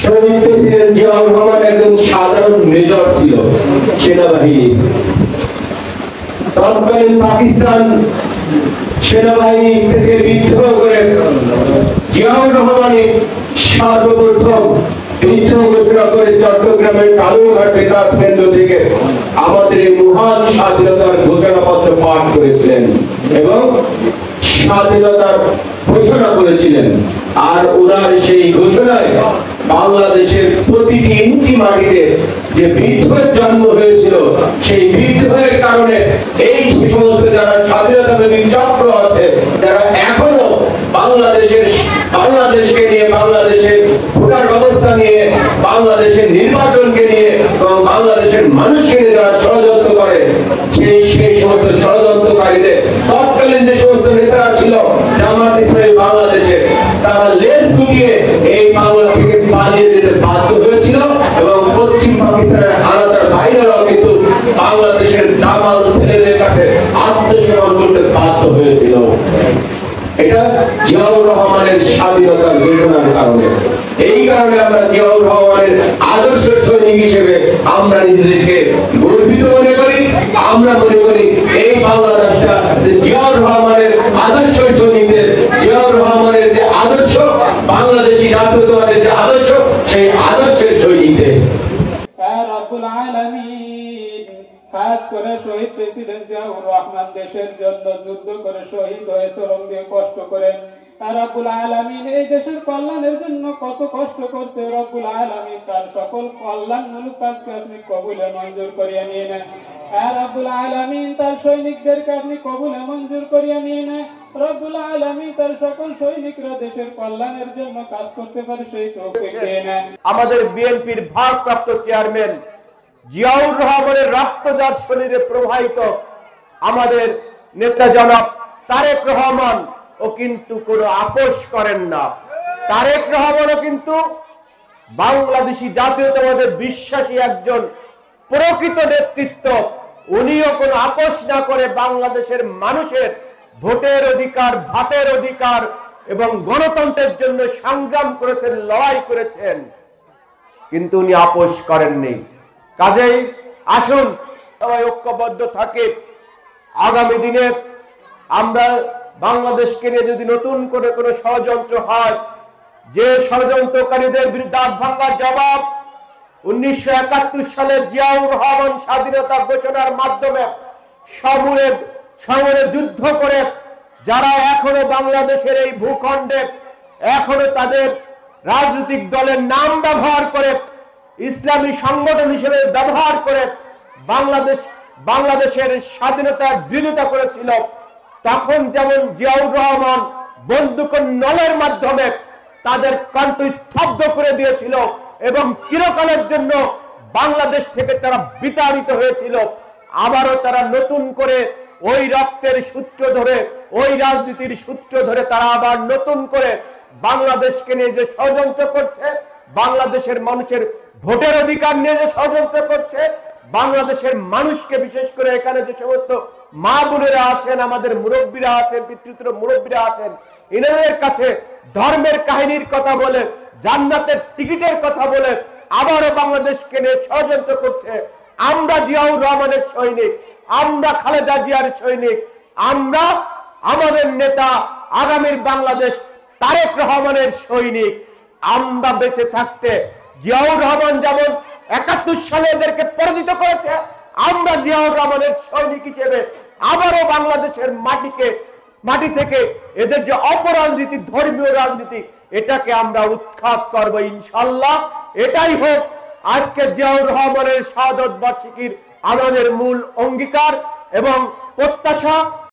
শহীদ president Ziaur Rahman একজন সাধারণ major ছিল সেনাবাহিনী। তৎকালীন পাকিস্তান সেনাবাহিনী থেকে বিদ্রোহ করে জিয়াউর রহমানের সর্বপ্রথম বিদ্রোহ ঘোষণা করে চট্টগ্রামের কালুরঘাট বেতার কেন্দ্র থেকে আমাদের এই মহান স্বাধীনতার ঘোষণাপত্র পাঠ করেছিলেন এবং স্বাধীনতার ঘোষণা করেছিলেন। আর ওনার সেই ঘোষণায় বাংলাদেশের প্রতিটি ইঞ্চি মাটিতে যে বিদ্রোহের জন্ম হয়েছিল, সেই বিদ্রোহের কারণে এই সমস্ত যারা স্বাধীনতাবাদী চক্র আছে, যারা এখনো বাংলাদেশকে নিয়ে, বাংলাদেশের ভোটার ব্যবস্থা নিয়ে, বাংলাদেশের নির্বাচনকে নিয়ে এবং বাংলাদেশের মানুষকে নিয়ে যারা ষড়যন্ত্র করে, সেই সমস্ত ষড়যন্ত্রকারীদের তৎকালীন যে সমস্ত নেতারা ছিল জামাত ইসলামী বাংলাদেশে, তারা লেজ গুটিয়ে এই বাংলা থেকে পালিয়ে যেতে বাধ্য হয়েছিল এবং পশ্চিম পাকিস্তানের হানাদার ভাইরাও কিন্তু বাংলাদেশের দামাল ছেলেদের কাছে আত্মসমর্পণ করতে বাধ্য হয়েছিল। এটা জিয়াউর রহমানের স্বাধীনতার ঘোষণার কারণে। এই কারণে আমরা জিয়াউর রহমানের আদর্শ সৈনিক হিসেবে আমরা নিজেদেরকে গর্বিত মনে করি। আমরা মনে করি এই বাংলাদেশটা জিয়াউর রহমানের আদর্শ সৈনিকদের, জিয়াউর রহমানের যে আদর্শ, বাংলাদেশী জাতীয়তাবাদের যে আদর্শ, সেই আদর্শের সৈনিকদের। রব্বুল আলামিন খাস করে শহীদ প্রেসিডেন্ট জিয়াউর রহমান দেশের জন্য যুদ্ধ করে শহীদ হয়ে শ্রম দিয়ে কষ্ট করেন। রব্বুল আলামিন এই দেশের কল্যাণের জন্য কত কষ্ট করছে। রব্বুল আলামিন তার সকল কল্যাণমূলক কাজকে আপনি কবুলে মঞ্জুর করিয়ে নিয়ে নেন। রব্বুল আলামিন তার সৈনিকদেরকে আপনি কবুলে মঞ্জুর করিয়ে নিয়ে নেন। রব্বুল আলামিন তার সকল সৈনিকরা দেশের কল্যাণের জন্য কাজ করতে পারে সেই তৌফিক দিয়ে নেন। আমাদের বিএনপির ভারপ্রাপ্ত চেয়ারম্যান জিয়াউর রহমানের রক্ত যার শরীরে প্রবাহিত, আমাদের নেতা জনাব তারেক রহমান ও কিন্তু কোনো আপোষ করেন না। তারেক রহমানও কিন্তু বাংলাদেশী জাতীয়তাবাদের বিশ্বাসী একজন প্রকৃত নেতৃত্ব। উনিও কোনো আপোষ না করে বাংলাদেশের মানুষের ভোটের অধিকার, ভাতের অধিকার এবং গণতন্ত্রের জন্য সংগ্রাম করেছেন, লড়াই করেছেন, কিন্তু উনি আপোষ করেননি। কাজেই আসুন সবাই ঐক্যবদ্ধ থাকে। আগামী দিনে আমরা বাংলাদেশকে নিয়ে যদি নতুন করে কোনো ষড়যন্ত্র হয়, যে ষড়যন্ত্রকারীদের বিরুদ্ধে ভাঙা জবাব 1971 সালে জিয়াউর রহমান স্বাধীনতা ঘোষণার মাধ্যমে সমূলে যুদ্ধ করে যারা এখনো বাংলাদেশের এই ভূখণ্ডে এখনো তাদের রাজনৈতিক দলের নাম ব্যবহার করে, ইসলামী সংগঠন হিসেবে ব্যবহার করে বাংলাদেশের স্বাধীনতার বিরোধিতা করেছিল, তখন যেমন জিয়াউর রহমান বন্দুকের নলের মাধ্যমে তাদের কণ্ঠ স্তব্ধ করে দিয়েছিল এবং চিরকালের জন্য বাংলাদেশ থেকে তারা বিতাড়িত হয়েছিল, আবারও তারা নতুন করে ওই রক্তের সূত্র ধরে, ওই রাজনীতির সূত্র ধরে তারা আবার নতুন করে বাংলাদেশকে নিয়ে যে ষড়যন্ত্র করছে, বাংলাদেশের মানুষের ভোটের অধিকার নিয়ে যে ষড়যন্ত্র করছে, বাংলাদেশের মানুষকে বিশেষ করে এখানে যে সমস্ত মা বোনেরা আছেন, আমাদের মুরব্বীরা আছেন, পিতৃতুল্য মুরব্বীরা আছেন, এনাদের কাছে ধর্মের কাহিনীর কথা বলে, জান্নাতের টিকিটের কথা বলে আবারও বাংলাদেশকে নিয়ে ষড়যন্ত্র করছে। আমরা জিয়াউর রহমানের সৈনিক, আমরা খালেদা জিয়ার সৈনিক, আমরা আমাদের নেতা আগামীর বাংলাদেশ তারেক রহমানের সৈনিক। আমরা বেঁচে থাকতে জিয়াউর রহমান যেমন 71 সালে এদেরকে পরাজিত করেছে, আমরা জিয়াউর রহমানের সৈনিক হিসেবে আবারও বাংলাদেশের মাটি থেকে এদের যে অপরাজনীতি, ধর্মীয় রাজনীতি, এটাকে আমরা উৎখাত করবো ইনশাআল্লাহ। এটাই হোক আজকে জিয়াউর রহমানের শাহাদত বার্ষিকীর আমাদের মূল অঙ্গীকার এবং প্রত্যাশা।